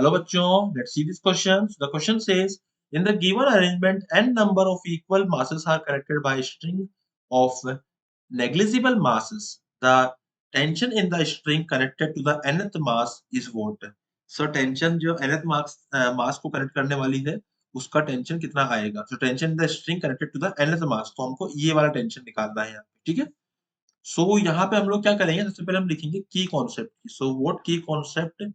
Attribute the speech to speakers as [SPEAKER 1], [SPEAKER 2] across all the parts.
[SPEAKER 1] Hello bachcho, let's see this question. So the question says, in the given arrangement, n number of equal masses are connected by a string of negligible masses. The tension in the string connected to the nth mass is what? So tension जो nth mass को connect करने वाली है, उसका tension कितना आएगा? So tension in the string connected to the nth mass. तो हमको ये वाला टेंशन निकालना है यहाँ पे, ठीक है? So यहाँ पे हम लोग क्या करेंगे? सबसे पहले हम लिखेंगे की concept. So what key concept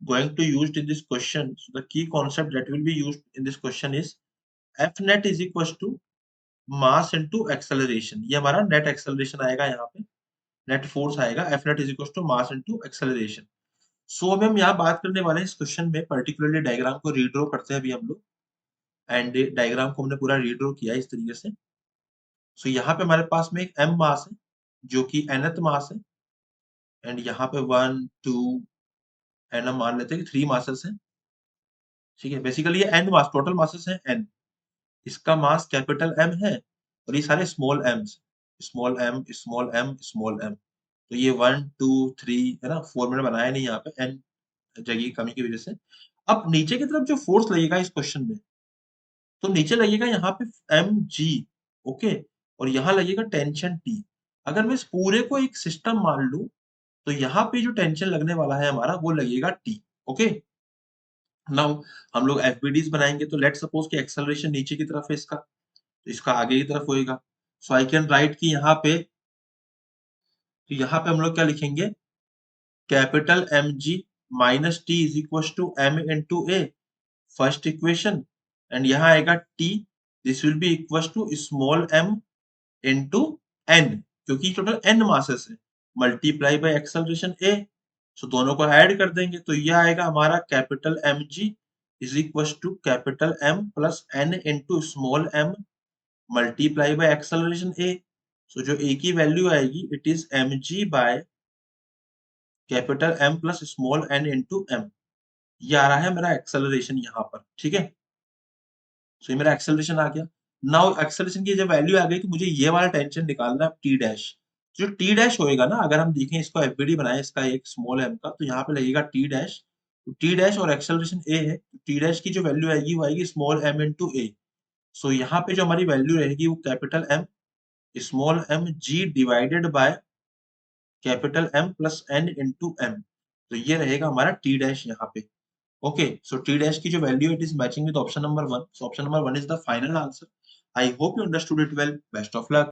[SPEAKER 1] going to used in this question? So the key concept that will be used in this question is F net is equals to mass into acceleration. ये हमारा net acceleration आएगा यहाँ पे, net force आएगा. F net is equals to mass into acceleration. So अभी हम यहाँ बात करने वाले हैं इस क्वेश्चन में पर्टिकुलरली डायग्राम को रीड्रॉ करते हैं अभी हम लोग एंड डायग्राम को हमने पूरा रीड्रॉ किया इस तरीके से. सो यहाँ पे हमारे पास में एक m मास है जो कि nth मास है एंड यहाँ पे 1 2 एंड हम मान लेते हैं कि 3 मासेस हैं. ठीक है, बेसिकली ये n मास टोटल मासेस हैं n. इसका मास कैपिटल M है और ये सारे small AIIMS, small m small m small m. तो ये 1 2 3 है ना, 4 मैंने बनाया नहीं यहाँ पे n जगह की कमी की वजह से. अब नीचे की तरफ जो फोर्स लगेगा इस क्वेश्चन में, तो नीचे लगेगा यहाँ पे mg, ओके, और यहाँ लगेगा टेंशन T. अगर मैं इस पूरे को एक सिस्टम मान लूं तो यहाँ पे जो टेंशन लगने वाला है हमारा वो लगेगा T. ओके, नाउ हम लोग एफबीडीज बनाएंगे तो लेट सपोज कि एक्सेलरेशन नीचे की तरफ है इसका, तो इसका आगे की तरफ होएगा. सो आई कैन राइट कि यहाँ पे, तो यहाँ पे हम लोग क्या लिखेंगे, capital mg minus t is equal to m into a, first equation, and यहाँ आएगा t, this will be equal to small m into n, क्योंकि टोटल n मासेस है, multiply by acceleration a. So दोनों को add कर देंगे तो ये आएगा हमारा capital mg is equal to capital m plus n into small m multiply by acceleration a. So जो a की वैल्यू आएगी it is mg by capital M plus small n into m. ये आ रहा है मेरा एक्सेलरेशन यहाँ पर, ठीक है. सो ये मेरा एक्सेलरेशन आ गया. नाउ एक्सेलरेशन की जब वैल्यू आ गई तो मुझे ये वाला टेंशन निकालना है टी डैश. जो टी डैश होएगा ना, अगर हम देखें इसको एफबीडी बनाए इसका एक स्मॉल m का, तो यहाँ पे लगेगा टी डैश. टी डैश और एक्सेलरेशन a है, टी डैश की जो वैल्यू आएगी वो आएगी स्मॉल m इंटू a. सो यहाँ पे जो हमारी वैल्यू रहेगी वो capital M small m g divided by capital M plus n into m. तो ये रहेगा हमारा टी डैश यहाँ पे. ओके, सो टी डैश की जो value it is matching with option number 1. So option number 1 is the final answer. I hope you understood it well. Best of luck.